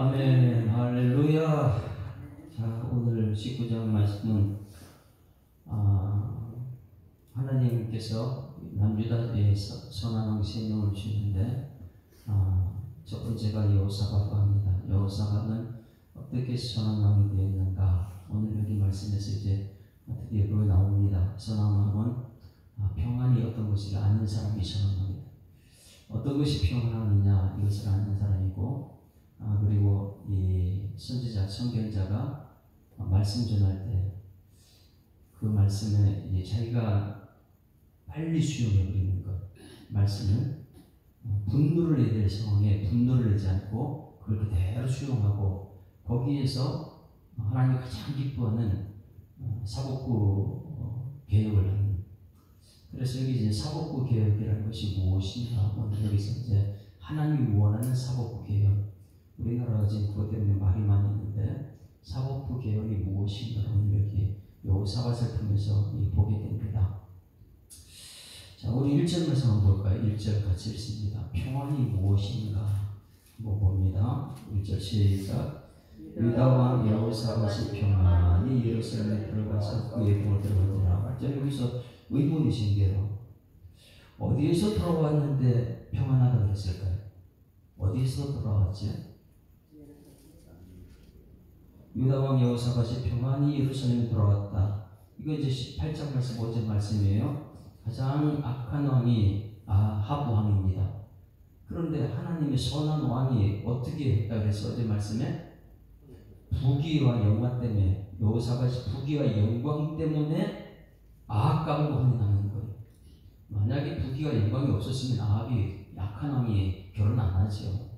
아멘. 할렐루야. 자, 오늘 19장 말씀은 하나님께서 남유다에 선한 왕 3명을 주시는데 첫 번째가 여호사밧과 합니다. 여호사밧은 어떻게 선한 왕이 되었는가? 오늘 여기 말씀에서 이제 드디어 그거 나옵니다. 선한 왕은 평안이 어떤 것을 아는 사람이 선한 왕이다. 어떤 것이 평안이냐 이것을 아는 사람이고, 그리고 이 선지자, 선견자가 말씀 전할 때 그 말씀에 이제 자기가 빨리 수용해 버리는 것, 말씀을 분노를 내야 될 상황에 분노를 내지 않고 그걸 그대로 수용하고, 거기에서 하나님이 가장 기뻐하는 사복구 개혁을 하는. 그래서 여기 이제 사복구 개혁이라는 것이 무엇인가? 오늘 여기서 이제 하나님이 원하는 사복구 개혁. 우리나라가 지금 그것 때문에 말이 많이 있는데 사복구 개혁이 무엇인가? 오늘 여기 여호사밧을 통해서 보게 됩니다. 자, 우리 1절 말씀 한번 볼까요? 1절 같이 읽습니다. 평안이 무엇인가? 한번 봅니다. 1절 시작. 유다 왕 여호사밧이 평안히 예루살렘에 들어가서 그의 궁을 들어가니라. 여기서 의문이 생겨요. 어디에서 돌아왔는데 평안하다고 했을까요? 어디에서 돌아왔지? 유다 왕 여호사밧이 평안히 예루살렘에 돌아왔다. 이거 이제 18장 말씀, 5절 말씀이에요. 가장 악한 왕이 아합 왕입니다. 그런데 하나님의 선한 왕이 어떻게 했다 그래서 어제 말씀에 부귀와 영광 때문에, 여호사밧이 부귀와 영광 때문에 아합 가문과 혼인하는 거예요. 만약에 부귀와 영광이 없었으면 아합이 악한 왕이 결혼 안 하죠.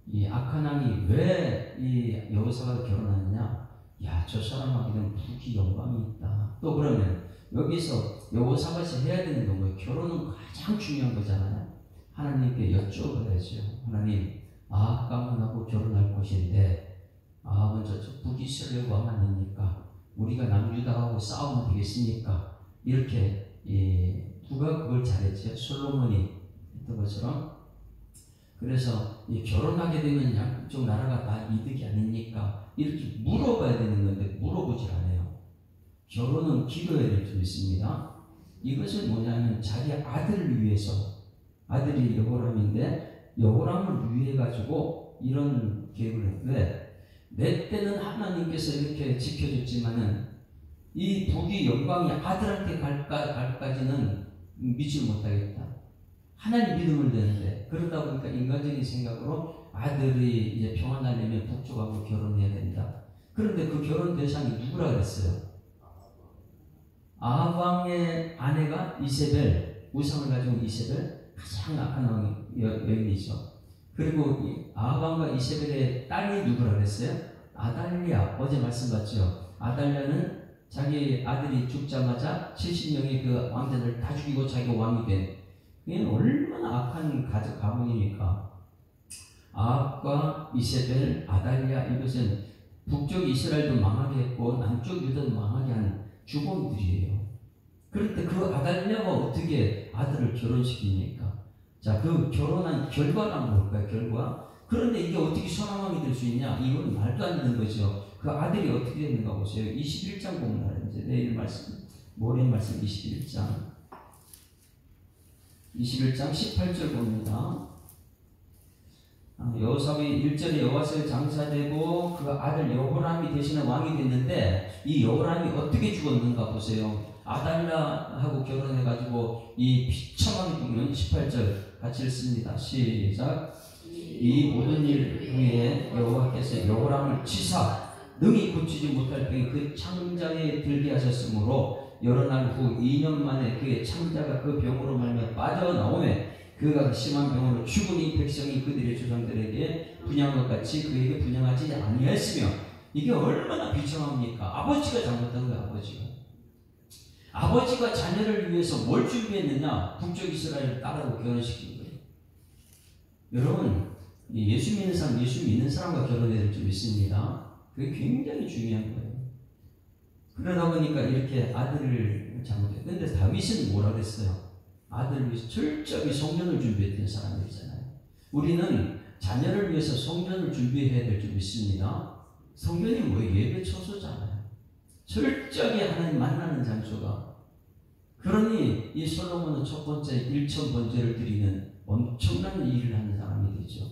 이 악한 왕이 왜 이 여호사밧을 결혼하느냐? 야, 저 사람에게는 부귀 영광이 있다. 또 그러면 여기서 여호사밧이 해야 되는 건 뭐예요? 결혼은 가장 중요한 거잖아요. 하나님께 여쭤봐야죠. 하나님, 아합 가문하고 결혼할 것인데 아합은 저쪽 북이스라엘 왕 아닙니까? 우리가 남유다하고 싸우면 되겠습니까? 이렇게 누가 그걸 잘했죠? 솔로몬이 했던 것처럼. 그래서 결혼하게 되면 양쪽 나라가 다 이득이 아닙니까? 이렇게 물어봐야 되는 건데 물어보질 않아요. 결혼은 기도해야 될 줄 믿습니다. 이것은 뭐냐면 자기 아들을 위해서, 아들이 여호람인데 여호람을 위해 가지고 이런 계획을 했는데, 내 때는 하나님께서 이렇게 지켜줬지만은 이 부귀 영광이 아들한테 갈까지는 믿지 못하겠다. 하나님 믿음을 되는데, 그러다 보니까 인간적인 생각으로 아들이 이제 평안하려면 북쪽하고 결혼해야 된다. 그런데 그 결혼 대상이 누구라 그랬어요? 아합 왕의 아내가 이세벨, 우상을 가지고 이세벨, 가장 악한 여인이죠. 그리고 아합 왕과 이세벨의 딸이 누구라 그랬어요? 아달랴. 어제 말씀 봤죠? 아달랴는 자기 아들이 죽자마자 70명의 그 왕자들 다 죽이고 자기가 왕이 된, 이게 얼마나 악한 가문이니까. 아합과 이세벨, 아달랴, 이것은 북쪽 이스라엘도 망하게 했고 남쪽 유다도 망하게 한 주범들이에요. 그런데 그 아달랴가 어떻게 아들을 결혼시킵니까? 자, 그 결혼한 결과란 뭘까요? 결과? 그런데 이게 어떻게 선한 왕이 될 수 있냐? 이건 말도 안 되는 거죠. 그 아들이 어떻게 됐는가 보세요. 21장 보면 이제 내일 말씀, 모레 말씀 21장 18절 봅니다. 여호사밧이 1절에 여호와서에 장사되고 그 아들 여호람이 대신에 왕이 됐는데, 이 여호람이 어떻게 죽었는가 보세요. 아달랴하고 결혼해가지고 이 비참하게 죽는 18절 같이 읽습니다. 시작. 이 모든 일 후에 여호와께서 여호람을 치사 능히 고치지 못할 병이 그 창자에 들게 하셨으므로 여러 날 후 2년 만에 그의 창자가 그 병으로 말미암아 빠져나오매 그가 심한 병으로 죽으니 백성이 그들의 조상들에게 분양한 것 같이 그에게 분양하지 아니하였으며. 이게 얼마나 비참합니까? 아버지가 잘못한 거예요. 아버지가 자녀를 위해서 뭘 준비했느냐? 북쪽 이스라엘을 딸하고 결혼시킨 거예요. 여러분, 예수 믿는 사람, 예수 믿는 사람과 결혼해야 될 줄 믿습니다. 그게 굉장히 중요한 거예요. 그러다 보니까 이렇게 아들을 잘못해요. 근데 다윗은 뭐라 그랬어요? 아들을 위해서 철저히 성전을 준비했던 사람이잖아요. 우리는 자녀를 위해서 성전을 준비해야 될 줄 믿습니다. 성전이 뭐 예배 처소잖아요. 철저하게 하나님 만나는 장소가. 그러니 이 솔로몬은 첫 번째 일천 번제를 드리는 엄청난 일을 하는 사람이 되죠.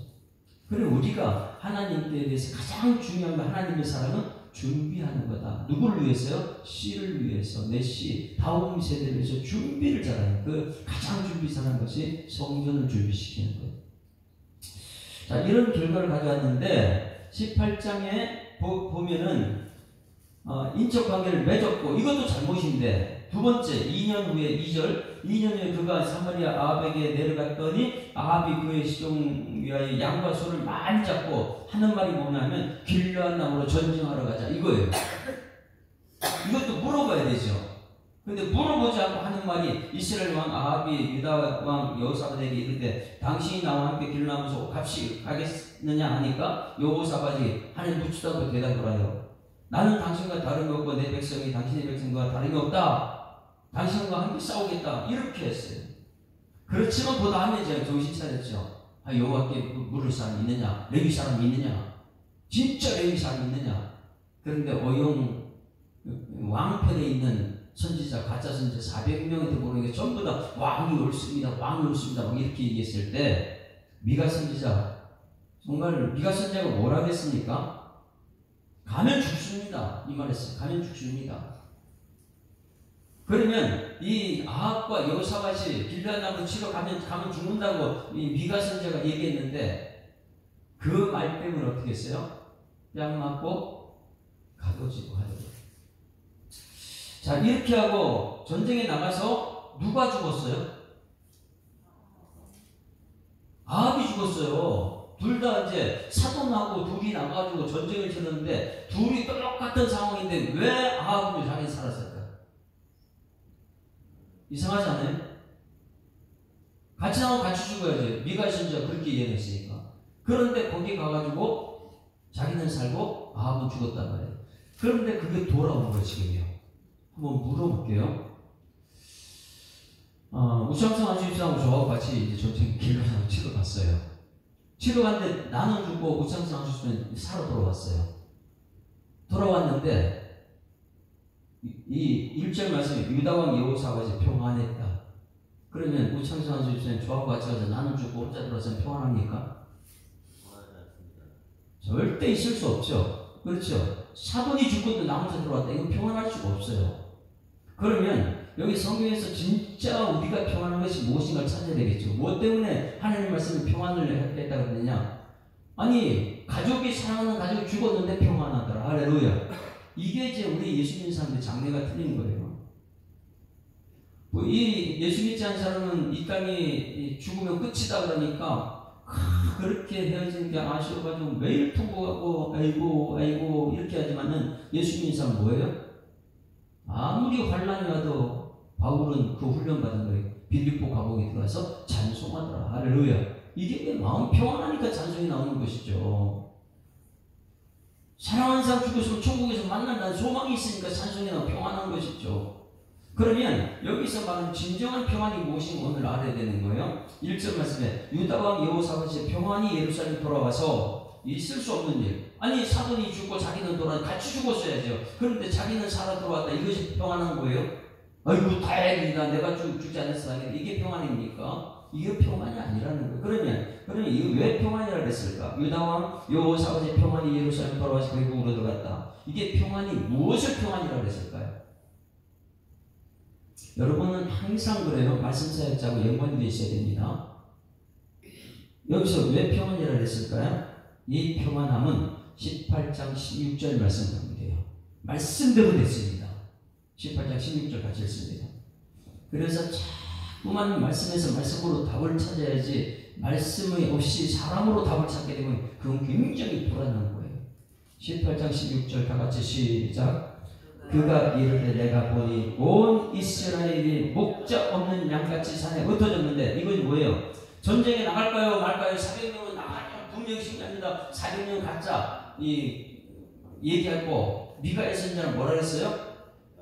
그래 우리가 하나님께 대해서 가장 중요한 건 하나님의 사랑은 준비하는 거다. 누구를 위해서요? 씨를 위해서, 내 씨, 다음 세대를 위해서 준비를 잘하는 그 가장 준비 잘하는 것이 성전을 준비시키는 거예요. 자, 이런 결과를 가져왔는데 18장에 보면은 인적 관계를 맺었고 이것도 잘못인데 두 번째 2년 후에 2절 2년 후에 그가 사마리아 아합에게 내려갔더니 아합이 그의 시종 위하여 양과 소를 많이 잡고 하는 말이 뭐냐면 길르앗 나무로 전쟁하러 가자 이거예요. 이것도 물어봐야 되죠. 근데 물어보지 않고 하는 말이 이스라엘 왕 아합이 유다 왕 여호사밧에게 이르되 당신이 나와 함께 길르앗나무로 같이 가겠느냐 하니까 여호사밧이 하늘 묻지도 대답을 하여 나는 당신과 다름이 없고 내 백성이 당신의 백성과 다름이 없다. 당신과 함께 싸우겠다. 이렇게 했어요. 그렇지만 그 다음에 제가 정신 차렸죠. 여호와께 물을 사람이 있느냐? 레위 사람이 있느냐? 진짜 레위 사람이 있느냐? 그런데 어용 왕편에 있는 선지자, 가짜 선지자 400명한테 모르는 게 전부 다 왕이 옳습니다. 왕이 옳습니다. 막 이렇게 얘기했을 때 미가 선지자 정말 미가 선지자가 뭐라고 했습니까? 가면 죽습니다. 이 말했어요. 가면 죽습니다. 그러면 이 아합과 여호사밧이 길르앗 나무를 치러 가면 죽는다고 이 미가 선지자가 얘기했는데 그 말 때문에 어떻게 했어요? 뺨 맞고 가둬지고 하더라고요. 자, 이렇게 하고 전쟁에 나가서 누가 죽었어요? 아합이 죽었어요. 둘 다 이제 사돈하고 둘이 나가가지고 전쟁을 치렀는데 둘이 똑같은 상황인데 왜 아합은 자기 살았을까? 이상하지 않아요? 같이 나오고 같이 죽어야지. 미가 선지자가 그렇게 이해했으니까. 그런데 거기 가가지고 자기는 살고 아합은 죽었단 말이에요. 그런데 그게 돌아온 거예요 지금요. 한번 물어볼게요. 우창성 안수집사하고 저하고 같이 이제 전쟁 길르앗 치러 갔어요. 치러 갔는데 나는 죽고 우창성 안수집사는 살아 돌아왔어요. 돌아왔는데 이 1절 말씀에 유다왕 여호사밧이 평안했다. 그러면 우창성 안수집사님 저하고 같이 가서 나는 죽고 혼자 들어와서 평안합니까? 절대 있을 수 없죠. 그렇죠. 사돈이 죽고 나 혼자 들어왔다. 이건 평안할 수가 없어요. 그러면 여기 성경에서 진짜 우리가 평안한 것이 무엇인가를 찾아야 되겠죠. 무엇 때문에 하나님 말씀이 평안을 했다고 했느냐? 아니 가족이 사랑하는 가족이 죽었는데 평안하더라. 할렐루야. 이게 이제 우리 예수 믿는 사람들의 장래가 틀린 거예요. 이 예수 믿지 않은 사람은 이 땅이 죽으면 끝이다 그러니까 그렇게 헤어지는 게 아쉬워가지고 매일 통곡하고 아이고 이렇게 하지만은 예수 믿는 사람은 뭐예요? 아무리 환란이 와도 바울은 그 훈련 받은 거예요. 빌립보 감옥에 들어가서 찬송하더라. 할렐루야. 이게 마음 평안하니까 찬송이 나오는 것이죠. 사랑하는 사람 죽었으면 천국에서 만난다는 소망이 있으니까 찬송이 나오고 평안한 것이죠. 그러면 여기서 말하는 진정한 평안이 무엇인가 오늘 알아야 되는 거예요. 1절 말씀에 유다왕 여호사밧이 평안히 예루살렘 돌아와서 있을 수 없는 일. 아니 사돈이 죽고 자기는 같이 죽었어야죠. 그런데 자기는 살아 돌아왔다. 이것이 평안한 거예요? 아이고 다행이다. 내가 죽지 않았어. 이게 평안입니까? 이게 평안이 아니라는 거예요. 그러면 이게 왜 평안이라고 했을까? 유다왕 여호사밧이 평안히 예루살렘 돌아와서 외국으로 들어갔다. 이게 평안이 무엇을 평안이라고 했을까요? 여러분은 항상 그래요. 말씀 사역자하고 연관이 되셔야 됩니다. 여기서 왜 평안이라고 했을까요? 이 평안함은 18장 16절 말씀 보면 돼요. 말씀대로 됐습니다. 18장 16절 같이 했습니다. 그래서 자꾸만 말씀에서 말씀으로 답을 찾아야지 말씀이 없이 사람으로 답을 찾게 되면 그건 굉장히 불안한 거예요. 18장 16절 다 같이 시작. 그가 이르되 내가 보니 온 이스라엘이 목자 없는 양같이 산에 흩어졌는데 이건 뭐예요? 전쟁에 나갈까요 말까요? 400명은 나가냐 분명히 신기합니다. 400명 가짜 얘기하고 미가의 선지자는 뭐라 그랬어요?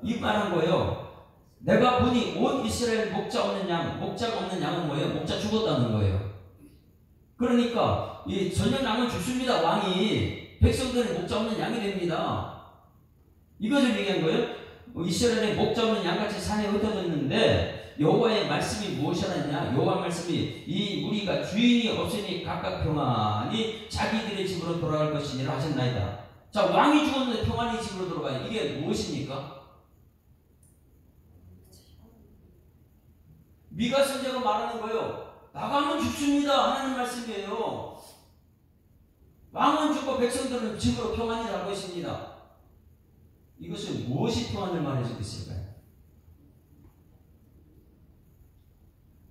이 말한 거예요. 내가 보니 온 이스라엘 목자 없는 양, 목자가 없는 양은 뭐예요? 목자 죽었다는 거예요. 그러니까 이 전염 양은 죽습니다. 왕이 백성들의 목자 없는 양이 됩니다. 이것을 얘기한 거예요. 이스라엘의 목자 없는 양같이 산에 흩어졌는데 여호와의 말씀이 무엇이라냐? 여호와 말씀이 이 무리가 주인이 없으니 각각 평안히 자기들의 집으로 돌아갈 것이니라 하셨나이다. 자, 왕이 죽었는데 평안히 집으로 돌아가요. 이게 무엇입니까? 미가 선지자가 말하는 거예요. 나가면 죽습니다 하나님 말씀이에요. 왕은 죽고 백성들은 집으로 평안히 갈 것입니다. 이것은 무엇이 평안을 말해주겠을까요?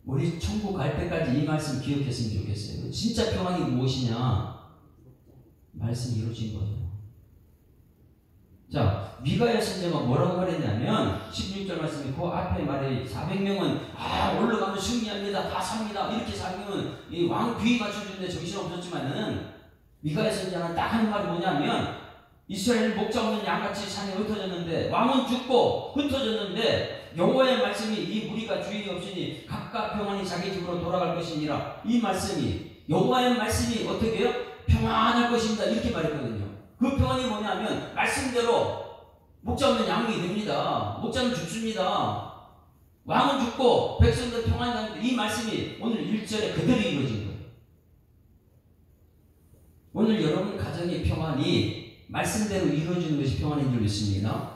우리 천국 갈 때까지 이 말씀 기억했으면 좋겠어요. 진짜 평안이 무엇이냐? 말씀이 이루어진 거예요. 자, 미가야 선지자가 뭐라고 말했냐면 16절 말씀이 그 앞에 말해 400명은 올라가면 승리합니다. 다 삽니다. 이렇게 400명은 이 왕 귀 맞춰주는데 정신없었지만은 미가야 선지자는 딱 하는 말이 뭐냐면 이스라엘 목자 없는 양같이 산에 흩어졌는데 왕은 죽고 흩어졌는데 여호와의 말씀이 이 무리가 주인이 없으니 각각 평안히 자기 집으로 돌아갈 것이니라. 이 말씀이 여호와의 말씀이 어떻게 해요? 평안할 것입니다. 이렇게 말했거든요. 그 평안이 뭐냐면 말씀대로 목자 없는 양이 됩니다. 목자는 죽습니다. 왕은 죽고 백성들 평안이 가는데 이 말씀이 오늘 1절에 그대로 이루어진 거예요. 오늘 여러분 가정의 평안이 말씀대로 이루어지는 것이 평안인 줄 믿습니다.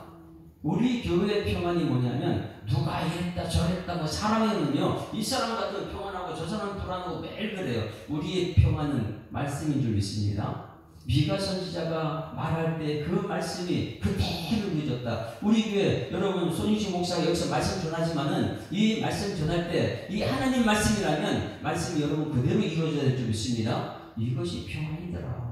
우리 교회의 평안이 뭐냐면 누가 이랬다 저랬다 뭐 사람에는요 이 사람 같은 평안하고 저 사람 불안하고 매일 그래요. 우리의 평안은 말씀인 줄 믿습니다. 미가 선지자가 말할 때 그 말씀이 그대로 이루어졌다. 우리 교회 여러분 손익식 목사가 여기서 말씀 전하지만은 이 말씀 전할 때 이 하나님 말씀이라면 말씀이 여러분 그대로 이루어져야 될 줄 믿습니다. 이것이 평안이더라.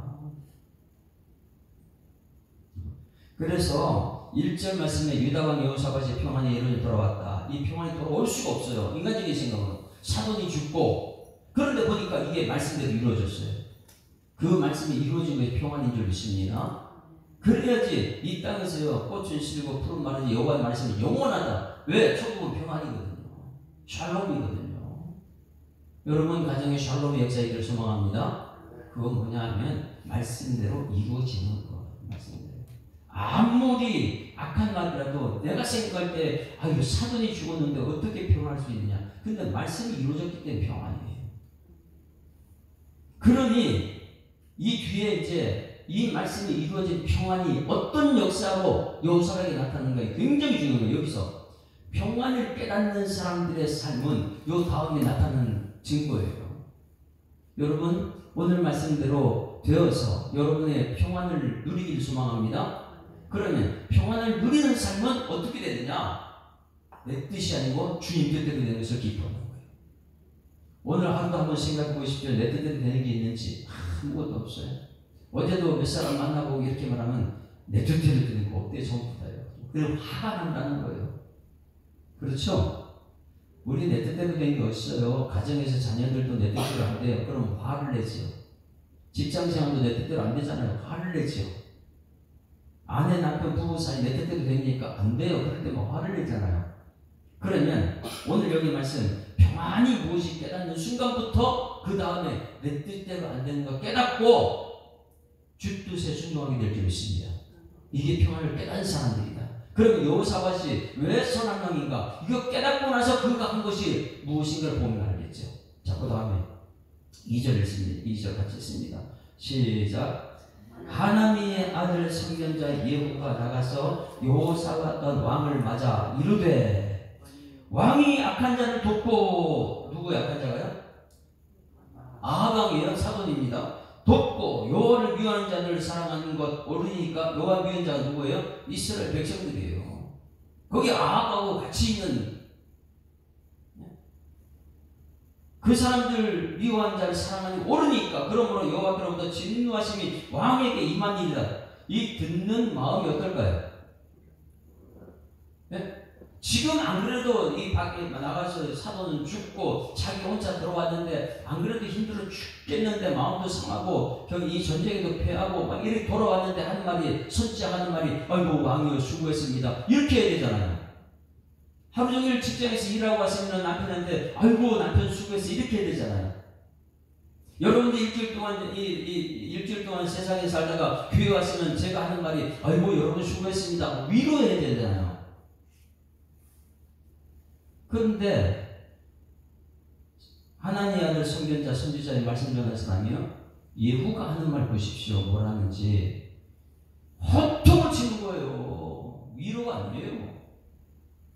그래서 1절 말씀에 유다왕 여호사밧이 평안이 이루어져 돌아왔다. 이 평안이 돌아올 수가 없어요. 인간적인 생각으로 사돈이 죽고 그런데 보니까 이게 말씀대로 이루어졌어요. 그 말씀이 이루어진 것이 평안인 줄 믿습니다. 그래야지 이 땅에서요 꽃은 실고 푸른 마르지 여호와의 말씀이 영원하다. 왜? 천국은 평안이거든요. 샬롬이거든요. 여러분 가정에 샬롬의 역사이기를 소망합니다. 그건 뭐냐 하면 말씀대로 이루어지는 거. 말씀대로. 아무리 악한 말이라도 내가 생각할 때 이거 사돈이 죽었는데 어떻게 평안할 수 있느냐. 근데 말씀이 이루어졌기 때문에 평안이에요. 그러니 이 뒤에 이제 이 말씀이 이루어진 평안이 어떤 역사로 여호사밧에게 나타나는 가 굉장히 중요한 거예요. 여기서 평안을 깨닫는 사람들의 삶은 요 다음에 나타나는 증거예요. 여러분 오늘 말씀대로 되어서 여러분의 평안을 누리기를 소망합니다. 그러면 평안을 누리는 삶은 어떻게 되느냐? 내 뜻이 아니고 주님 뜻대로 되는 것을 기뻐하는 거예요. 오늘 하루도 한번 생각해 보십시오. 내 뜻대로 되는 게 있는지 아무것도 없어요. 어제도 몇 사람 만나보고 이렇게 말하면 내 뜻대로 되는 거 없대 전부 다요. 그럼 화가 난다는 거예요. 그렇죠? 우리 내 뜻대로 되는 게 없어요. 가정에서 자녀들도 내 뜻대로 안 돼요. 그럼 화를 내지요. 직장생활도 내 뜻대로 안 되잖아요. 화를 내지요. 아내 남편 부부 사이 내 뜻대로 되니까 안 돼요. 그럴 때 뭐 화를 내잖아요. 그러면 오늘 여기 말씀 평안이 무엇이 깨닫는 순간부터 그 다음에 내 뜻대로 안 되는 거 깨닫고 주 뜻에 순종하게 될 줄 믿습니다. 이게 평안을 깨닫는 사람들이다. 그럼 여호사밧이 왜 선한 왕인가? 이거 깨닫고 나서 그가 한 것이 무엇인가를 보면 알겠죠. 자, 그 다음에 2절 읽습니다. 2절 같이 읽습니다. 시작. 하나님의 아들 선견자 예후가 나가서 여호사밧 왕을 맞아 이르되 왕이 악한 자를 돕고 누구의 악한 자가요? 아합 왕이에요. 사돈입니다. 돕고 여호와를 미워하는 자들을 사랑하는 것 옳으니까 여호와 미워하는 자가 누구예요? 이스라엘 백성들이에요. 거기 아합하고 같이 있는 그 사람들 미워하는 자를 사랑하니 옳으니까 그러므로 여호와께로부터 진노하심이 왕에게 임한 일이다. 이 듣는 마음이 어떨까요? 네? 지금 안 그래도 이 밖에 나가서 사돈은 죽고 자기 혼자 들어왔는데 안 그래도 힘들어 죽겠는데 마음도 상하고 이 전쟁에도 패하고 막 이렇게 돌아왔는데 한 말이 선지자하는 말이 아이고 왕이여 수고했습니다. 이렇게 해야 되잖아요. 하루 종일 직장에서 일하고 왔으면 남편한테 아이고 남편 수고했어 이렇게 해야 되잖아요. 여러분들 일주일 동안 세상에 살다가 교회 왔으면 제가 하는 말이 아이고 여러분 수고했습니다 위로해야 되잖아요. 그런데 하나님의 아들 선견자 선지자의 말씀 전하는 사람이요 예후가 하는 말 보십시오. 뭐라는지 호통을 치는 거예요. 위로가 아니에요.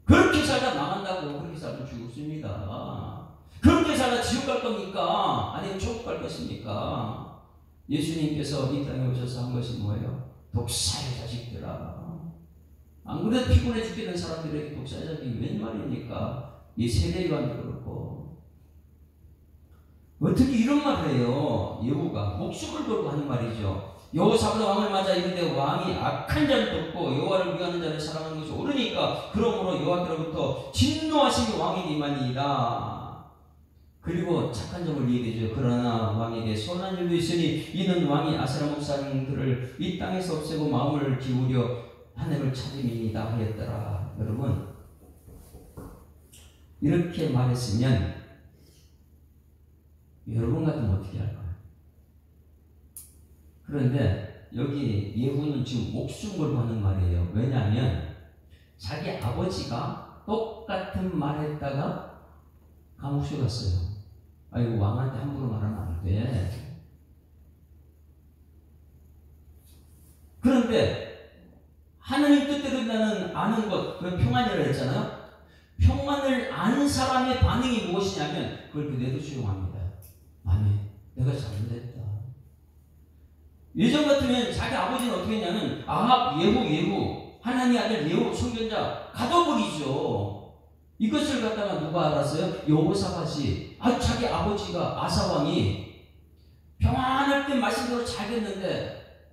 그렇게 살다 망한다고 그렇게 살다 죽습니다. 그렇게 살다 지옥 갈 겁니까? 아니면 천국 갈 것입니까? 예수님께서 이 땅에 오셔서 한 것이 뭐예요? 독사의 자식들아. 안 그래도 피곤해 죽겠는 사람들에게 독사의 자식이 웬 말입니까? 이 세례요한도 그렇고. 어떻게 이런 말을 해요? 예후가 목숨을 걸고 하는 말이죠. 여호사밧 왕을 맞아 이르되 왕이 악한 자를 돕고 여호와를 위하는 자를 사랑하는 것이 옳으니까 그러므로 여호와께로부터 진노하심이 왕에게 임하니이다. 그리고 착한 점을 얘기해줘요. 그러나 왕에게 선한 일도 있으니 이는 왕이 아스라 목사님들을 이 땅에서 없애고 마음을 기울여 하나님을 찾음이니이다 하였더라. 여러분 이렇게 말했으면 여러분 같으면 어떻게 할까요? 그런데 여기 예후는 지금 목숨 걸고 하는 말이에요. 왜냐하면 자기 아버지가 똑같은 말 했다가 감옥에 갔어요. 아이고 왕한테 함부로 말하면 안 돼. 그런데 하나님 뜻대로 나는 아는 것, 그 평안이라고 했잖아요. 평안을 아는 사람의 반응이 무엇이냐면 그걸 그대로 수용합니다. 아니 내가 잘못했다. 예전 같으면 자기 아버지는 어떻게 했냐면 아합, 예후 하나님 아들 예후 선견자 가둬버리죠. 이것을 갖다가 누가 알았어요? 여호사밧이 자기 아버지가 아사왕이 평안할 때 말씀대로 잘 됐는데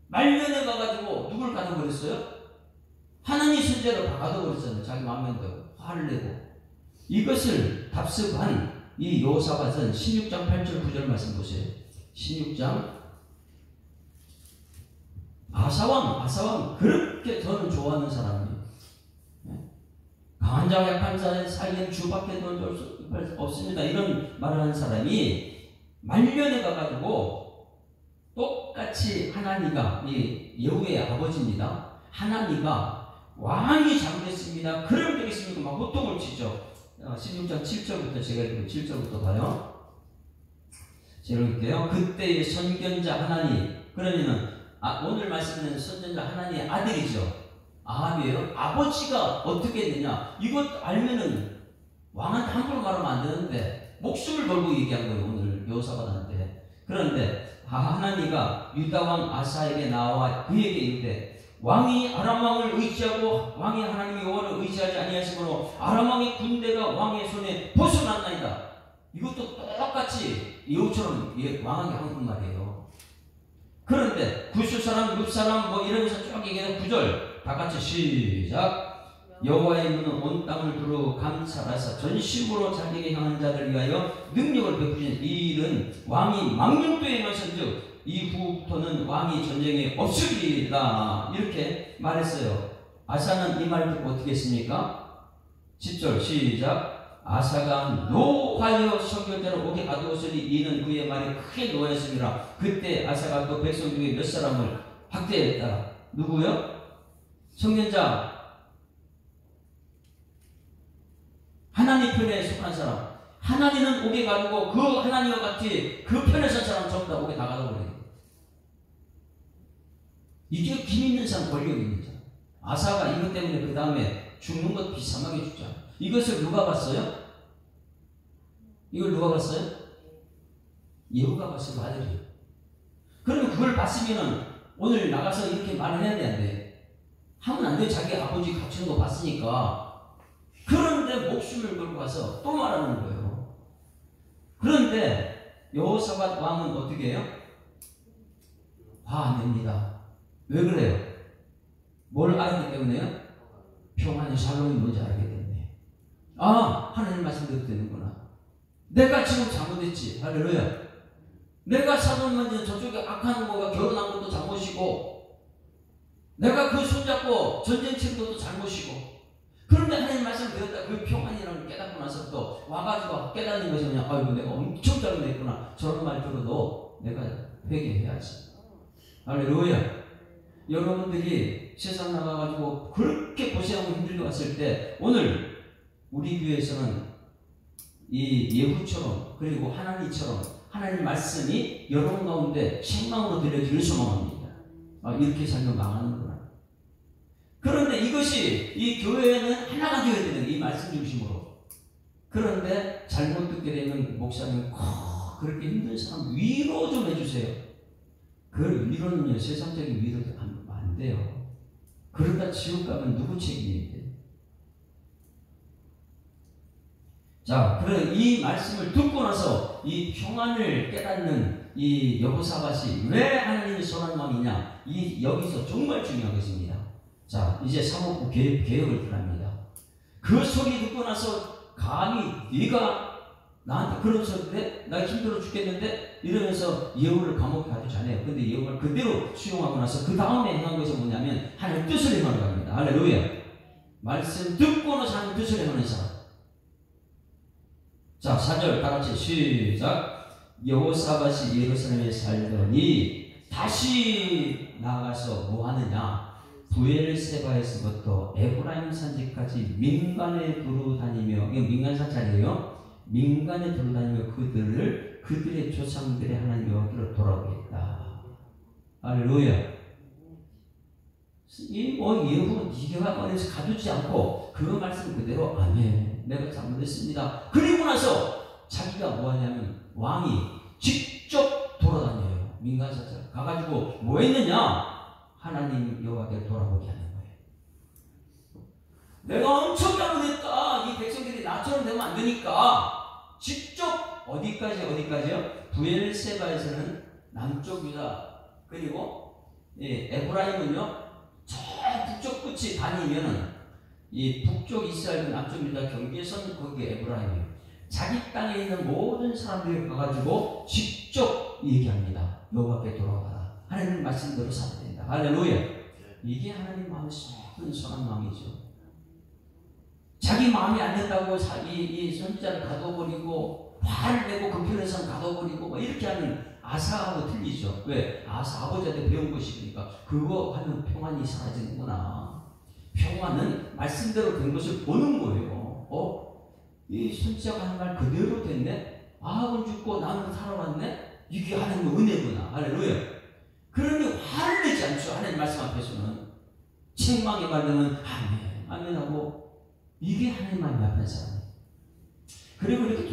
말년에 가가지고 누굴 가둬버렸어요? 하나님 선제를 가둬버렸잖아요. 자기 마음대로 화를 내고. 이것을 답습한 이 여호사밧은 16장 8절 9절 말씀 보세요. 16장 아사왕 그렇게 저는 좋아하는 사람이에요. 강한 자와 약한 자 사이엔 주밖에 없습니다. 이런 말을 하는 사람이 말년에 가가지고 똑같이 하나니가 이 예후의 아버지입니다. 하나니가 왕이 잘못했습니다. 그러면 되겠습니까? 막 호통을 치죠. 16장 7절부터 제가 읽고 7절부터 봐요. 제가 읽을게요. 그때의 선견자 하나니 그러면은 오늘 말씀은 선견자 하나니의 아들이죠. 아합이에요. 아버지가 어떻게 했느냐 이것 알면은 왕한테 함부로 말하면 안 되는데 목숨을 걸고 얘기한 거예요. 오늘 여호사밧한테. 그런데 하나니가 유다왕 아사에게 나와 그에게 이르되 왕이 아람 왕을 의지하고 왕이 하나님 여호와를 의지하지 아니하시므로 아람 왕의 군대가 왕의 손에 벗어났나이다. 이것도 똑같이 예후처럼 왕에게 한 말이에요. 그런데 구스 사람, 룹 사람 뭐 이러면서 쭉 얘기해서 9절 다 같이 시작. 여호와의 눈은 온 땅을 두루 감찰하사 전심으로 자기에게 향한 자들 위하여 능력을 베푸신 이 일은 왕이 망령도에 행하신즉 이후부터는 왕이 전쟁에 없으리라. 이렇게 말했어요. 아사는 이 말을 듣고 어떻게 했습니까? 10절 시작. 아사가 노하여 선견자로 오게 가두었으니 이는 그의 말에 크게 노하였습니다. 그때 아사가 또 백성 중에 몇 사람을 학대했다. 누구요? 선견자 하나님 편에 속한 사람. 하나님은 오게 가두고 그 하나님과 같이 그 편에 선 사람 전부 다 오게 나가버려요. 이게 힘 있는 사람, 권력 있는 사람. 아사가 이것 때문에 그 다음에 죽는 것 비참하게 죽잖아. 이것을 누가 봤어요? 이걸 누가 봤어요? 예후가 봤어요. 아들이. 그러면 그걸 봤으면은 오늘 나가서 이렇게 말을 해야 돼, 안 돼? 하면 안 돼. 자기 아버지 갇히는 거 봤으니까. 그런데 목숨을 걸고 가서 또 말하는 거예요. 그런데 여호사밧 왕은 어떻게 해요? 화 안 냅니다. 왜 그래요? 뭘 알았기 때문에요? 평안의 샬롬이 뭔지 알게 됐네. 하나님 말씀대로 되는구나. 내가 지금 잘못했지. 할렐루야. 내가 사돈만 저쪽에 악한 거가 결혼한 것도 잘못이고 내가 그 손잡고 전쟁 치는 것도 잘못이고 그런데 하나님 말씀 배웠다 그 평안이라는 걸 깨닫고 나서 또 와가지고 깨닫는 것이 그냥 아이고 내가 엄청 잘못했구나 저런 말 들어도 내가 회개해야지. 할렐루야. 여러분들이 세상 나가가지고 그렇게 고생하고 힘들게 왔을 때 오늘 우리 교회에서는 이 예후처럼 그리고 하나님처럼 하나님 말씀이 여러분 가운데 생망으로 들려지길 소망합니다. 이렇게 살면 망하는구나. 그런데 이것이 이 교회는 하나가 되어야 되는 이 말씀 중심으로. 그런데 잘못 듣게 되면 목사님 그렇게 힘든 사람 위로 좀 해주세요. 그 위로는요 세상적인 위로도 안 돼요. 그러다 지옥 가면 누구 책임인데? 자, 그래 이 말씀을 듣고 나서 이 평안을 깨닫는 이 여호사밧이 왜 하나님이 선한 마음이냐? 여기서 정말 중요한 것입니다. 자, 이제 사법부 개혁을 들어갑니다. 그 소리 듣고 나서 감히 네가 나한테 그런 소리인데 나 힘들어 죽겠는데 이러면서 예후를 감옥에 가두지 않아요. 근데 예후를 그대로 수용하고 나서 그 다음에 행한 것이 뭐냐면 하나님 뜻을 행하러 갑니다. 할렐루야. 말씀 듣고 나서 하나님 뜻을 행하는 사람. 자, 4절 다 같이 시작. 여호사밧이 예루살렘에 살더니 다시 나가서 뭐 하느냐? 부엘세바에서부터 에브라임 산지까지 민간에 두루다니며, 이거 민간 사찰이에요. 민간에 두루다니며 그들의 조상들의 하나님 여호와께로 돌아오겠다. 할렐루야. 예후 니게가 꺼내서 가두지 않고 그 말씀 그대로 아멘 내가 잘못했습니다. 그리고 나서 자기가 뭐하냐면 왕이 직접 돌아다녀요. 민간 사찰 가가지고 뭐 했느냐? 하나님 여호와께 돌아보게 하는 거예요. 내가 엄청 잘못했다. 이 백성들이 나처럼 되면 안 되니까 직접 어디까지요? 부엘세바에서는 남쪽 유다 그리고 에브라임은요 저 북쪽 끝이 다니면은 이 북쪽 이스라엘 남쪽 유다 경계선 거기 에브라임이에요. 자기 땅에 있는 모든 사람들이 가가지고 직접 얘기합니다. 여호와께 돌아가라. 하나님 말씀대로 살아야 된다. 할렐루야. 이게 하나님 마음의 선한 마음이죠. 자기 마음이 안 된다고 이 선지자를 가둬버리고 화를 내고 급편에서 가둬버리고 막 이렇게 하는 아사하고 틀리죠. 왜? 아사 아버지한테 배운 것이니까 그거 하면 평안이 사라지는구나. 평안은 말씀대로 된 것을 보는 거예요. 이 선지자가 하는 말 그대로 됐네? 아합은 죽고 나는 살아왔네? 이게 하나님의 은혜구나. 할렐루야. 그러니 화를 내지 않죠. 하나님 말씀 앞에서는. 책망의 말하면 아멘, 아멘 하고 이게 하나님 마음 앞에 사람. 그리고 이렇게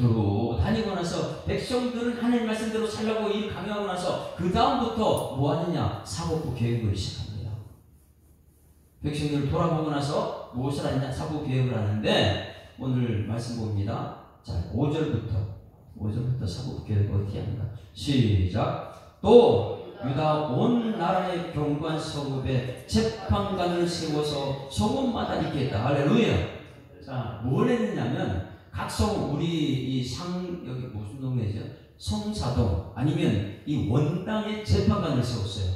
다니고 나서 백성들은 하나님 말씀대로 살려고 일 강요하고 나서 그 다음부터 뭐 하느냐? 사법부 개혁을 시작합니다. 백성들을 돌아보고 나서 무엇을 하느냐? 사법부 개혁을 하는데 오늘 말씀 봅니다. 자, 5절부터 사법부 개혁을 어떻게 합니까? 시작. 또 유다 온 나라의 경관 서급에 재판관을 세워서 성읍마다 있게 했다. 할렐루야. 자, 뭘 했느냐면 각 성 우리 여기 무슨 동네죠? 성사동 아니면 이 원당의 재판관을 세웠어요.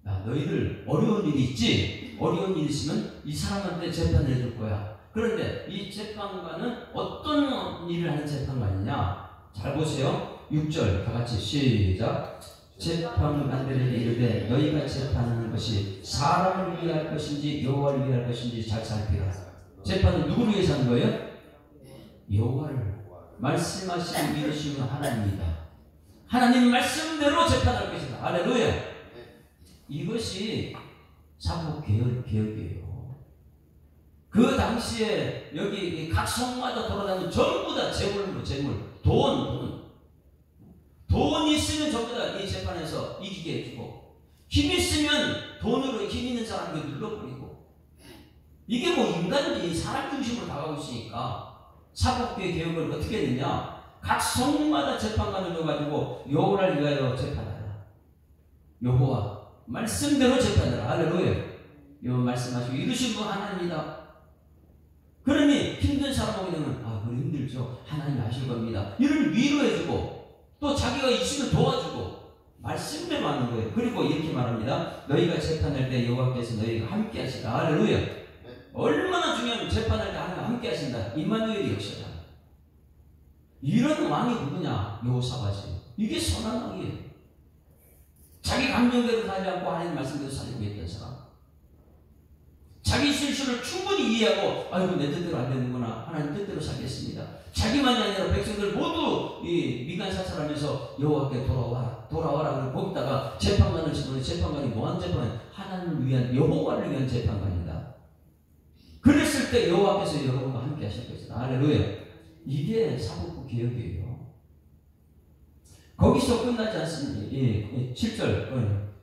야, 너희들 어려운 일이 있지? 어려운 일 있으면 이 사람한테 재판을 해줄 거야. 그런데 이 재판관은 어떤 일을 하는 재판관이냐? 잘 보세요. 6절 다 같이 시작. 재판관들에게 이르되 너희가 재판하는 것이 사람을 위할 것인지 여호와를 위할 것인지 잘 살피라. 재판은 누구를 위해서 하는 거예요? 여호와를. 말씀하시고 믿으시면 하나님이다. 하나님 말씀대로 재판할 것이다. 할렐루야. 이것이 사법 개혁이에요. 그 당시에 여기 각 성마다 돌아다니는 전부 다 재물, 돈 있으면 전부 다 이 재판에서 이기게 해주고 힘 있으면 돈으로 힘 있는 사람을 눌러버리고 이게 뭐 인간이 사람 중심으로 나가고 있으니까 사법부의 개혁을 어떻게 했느냐? 각 성마다 재판관을 줘가지고 여호와를 위하여 재판하라. 여호와 말씀대로 재판하라. 할렐루야. 여호와 말씀하시고 이루신 분 하나님이다. 그러니 힘든 사람 보게 되면 그래 힘들죠. 하나님 아실 겁니다. 이런 위로해주고 또 자기가 있으면 도와주고 말씀대로 하는 거예요. 그리고 이렇게 말합니다. 너희가 재판할 때 여호와께서 너희가 함께 하시다. 할렐루야. 얼마나 중요하면 재판할 때 하나님 함께 하신다. 임마누엘이 역사다. 이런 왕이 누구냐? 여호사밧이. 이게 선한 왕이에요. 자기 감정대로 살지 않고 하나님 말씀대로 살려고 했던 사람. 자기 실수를 충분히 이해하고 아이고 내 뜻대로 안 되는구나. 하나님 뜻대로 살겠습니다. 자기만이 아니라 백성들 모두 이 미간사살하면서 여호와께 돌아와라. 거기다가 재판관을 집어넣으니 재판관이 뭐한 재판? 하나님을 위한 여호와를 위한 재판관이다. 그랬을 때 여호와께서 여러분과 함께 하실 것이다. 할렐루야. 이게 사법부 개혁이에요. 거기서 끝나지 않습니다.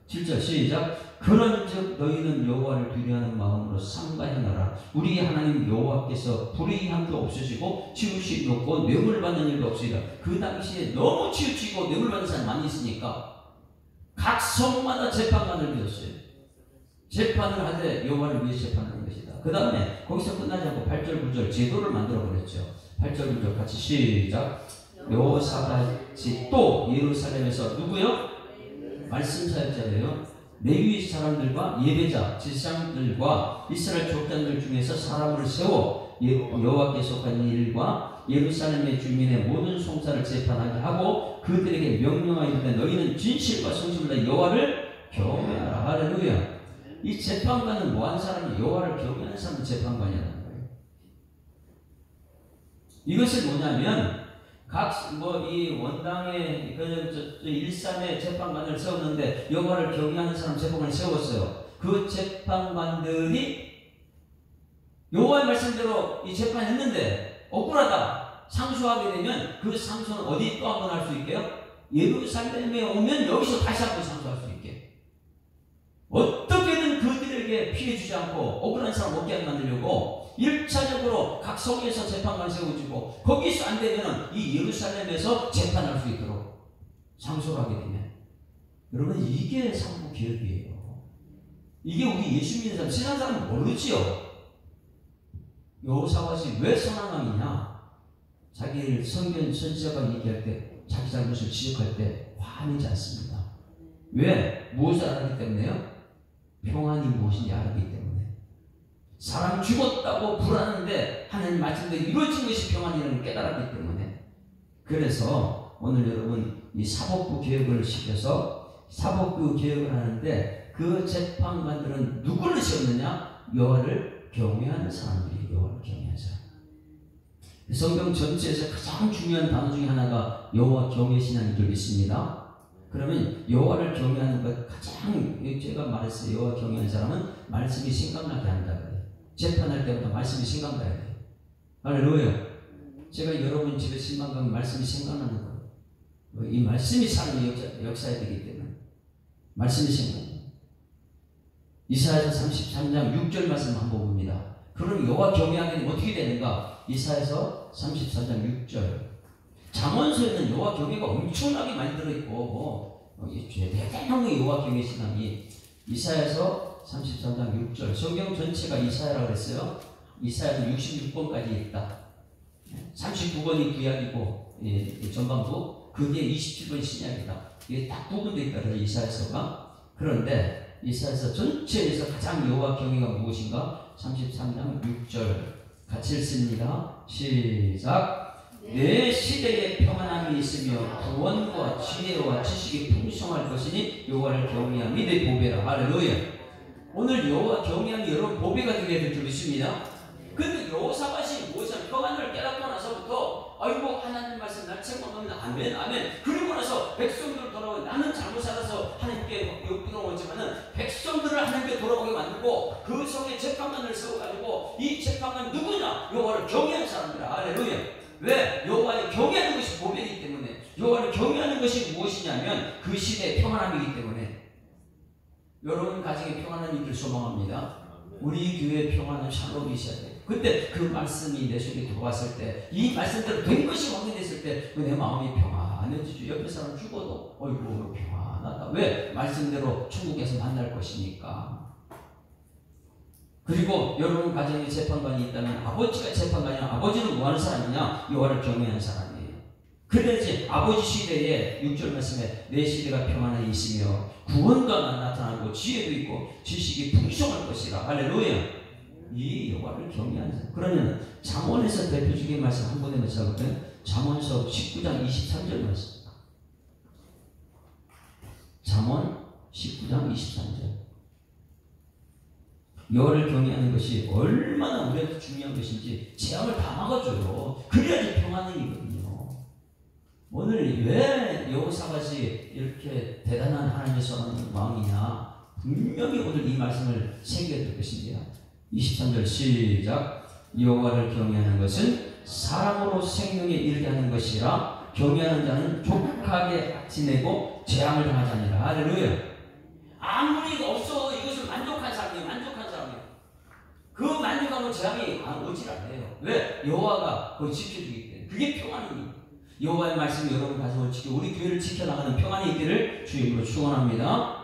7절 시작. 그런즉 너희는 여호와를 두려워하는 마음으로 삼가 행하라. 우리 하나님 여호와께서 불의함도 없으시고 치우치기 없고 뇌물받는 일도 없으리라. 그 당시에 너무 치우치고 뇌물받는 사람이 많이 있으니까 각 성마다 재판관을 두었어요. 재판을 하되 여호와를 위해 재판하는 것이다. 그 다음에 거기서 끝나지 않고 8절 9절 제도를 만들어버렸죠. 8절 9절 같이 시작. 여호사밧이 또 예루살렘에서 누구요? 말씀 사역자예요. 레위 사람들과 예배자, 제사장들과 이스라엘 족장들 중에서 사람을 세워 여호와께 속한 일과 예루살렘의 주민의 모든 송사를 재판하게 하고 그들에게 명령하여 너희는 진실과 성실로 여호와를 경외하라. 할렐루야. 이 재판관은 뭐한 사람이? 여호와를 경외하는 사람이 재판관이라는 거예요. 이것은 뭐냐면 이 원당의 일산의 재판관을 세웠는데 여호와를 경외하는 사람 재판관을 세웠어요. 그 재판관들이 여호와의 말씀대로 이 재판했는데 억울하다. 상소하게 되면 그 상소는 어디 또 한 번 할 수 있게요? 예루살렘에 오면 여기서 다시 한 번 상소할 수 있게. 어떻게든 그들에게 피해 주지 않고 억울한 사람 없게 하게 만들려고 1차적으로 각 성에서 재판관을 세워주고 거기서 안 되면 이 예루살렘에서 재판할 수 있도록 상소를 하게 되면 여러분 이게 사법 개혁이에요. 이게 우리 예수 믿는 사람, 세상 사람은 모르지요. 여호사밧이 왜 선한 왕이냐? 자기를 성경 선지자가 얘기할 때 자기 잘못을 지적할 때 화내지 않습니다. 왜? 무엇을 알았기 때문에요? 평안이 무엇인지 알았기 때문에. 사람 죽었다고 불안한데 하나님 말씀대로 이루어진 것이 평안이라는 걸 깨달았기 때문에. 그래서 오늘 여러분 이 사법부 개혁을 시켜서 사법부 개혁을 하는데 그 재판관들은 누구를 세웠느냐? 여호와를 경외하는 사람들이 여호와를 경외하는 사람. 성경 전체에서 가장 중요한 단어 중에 하나가 여호와 경외 신앙인 줄 믿습니다. 그러면 여호와를 경외하는 것 가장 제가 말했어요. 여호와 경외하는 사람은 말씀이 생각나게 한다 그래요. 재판할 때부터 말씀이 생각나야 돼요. 할렐루야. 제가 여러분 집에 신방 가면 말씀이 생각나는 거예요. 이 말씀이 사람의 역사해야 되기 때문에 말씀이 생각나요. 이사야서 33장 6절 말씀 한번 봅니다. 그럼 여호와 경외하게 되면 어떻게 되는가? 이사야서 34장 6절. 잠언서에는 여호와 경외가 엄청나게 많이 들어있고 대단한 여호와 경외 신앙이 이사야서 33장 6절. 성경 전체가 이사야라고 했어요. 이사야는 66권까지 있다. 39권이 구약이고 전반부 그게 27권이 신약이다. 이게 딱 구분되어 있다. 그래서 이사야서가. 그런데 이사야서 전체에서 가장 여호와 경외가 무엇인가? 33장 6절 같이 읽습니다. 시작. 내 시대에 평안함이 있으며 구원과 지혜와 지식이 풍성할 것이니 여호와를 경외함이 내 보배라. 할렐루야. 오늘 여호와 경외함이 여러분 보배가 되게 될 줄 믿습니다. 근데 여호사밧이 무엇을 평안을 깨닫고 나서부터 아이고 하나님 말씀 날 책망합니다. 아멘 아멘. 그리고 나서 백성들 돌아오고 나는 잘못 살아서 하나님께 욕부러웠지만은 백성들을 하나님께 돌아오게 만들고 그 성에 재판관을 세워가지고 이 재판관 누구냐? 여호와를 경외하는 사람들이라. 할렐루야. 왜? 여호와를 경외하는 것이 보배이기 때문에. 여호와를 경외하는 것이 무엇이냐면 그 시대의 평안함이기 때문에. 여러분 가정에 평안한 일을 소망합니다. 우리 교회에 평안한 샬롬이 있어야 돼요. 그때 그 말씀이 내 속에 들어왔을 때 이 말씀대로 된 것이 확인됐을 때 내 마음이 평안해지죠. 옆에 사람 죽어도 어이구 평안하다. 왜? 말씀대로 천국에서 만날 것이니까. 그리고 여러분 가정에 재판관이 있다면 아버지가 재판관이냐? 아버지는 뭐하는 사람이냐? 여호와를 경외하는 사람이에요. 그래야지 아버지 시대에 6절 말씀에 내 시대가 평안에 있으며 구원과 나타나고 지혜도 있고 지식이 풍성할 것이라. 할렐루야. 이 여호와를 경외하는 사람. 그러면 잠언에서 대표적인 말씀 한 번에 찾아볼까요? 잠언서 19장 23절 말씀. 잠언 19장 23절. 여호와를 경외하는 것이 얼마나 우리한테 중요한 것인지 재앙을 다 막아줘요. 그래야지 평안이거든요. 오늘 왜 여호사밧이 이렇게 대단한 하나님의 선한 왕이냐? 분명히 오늘 이 말씀을 새겨야 될 것입니다. 23절 시작. 여호와를 경외하는 것은 사람으로 생명에 이르게 하는 것이라 경외하는 자는 족하게 지내고 재앙을 당하지 아니라. 할렐루야. 아무리 없어 이것을 만족한 사람이에요. 만족한 사람이에요. 그 만족하면 재앙이 오질 않아요. 왜? 여호와가 그걸 지켜주기 때문에. 그게 평안입니다. 여호와의 말씀이 여러분 가슴을 지켜 우리 교회를 지켜나가는 평안이 있기를 주님으로 축원합니다.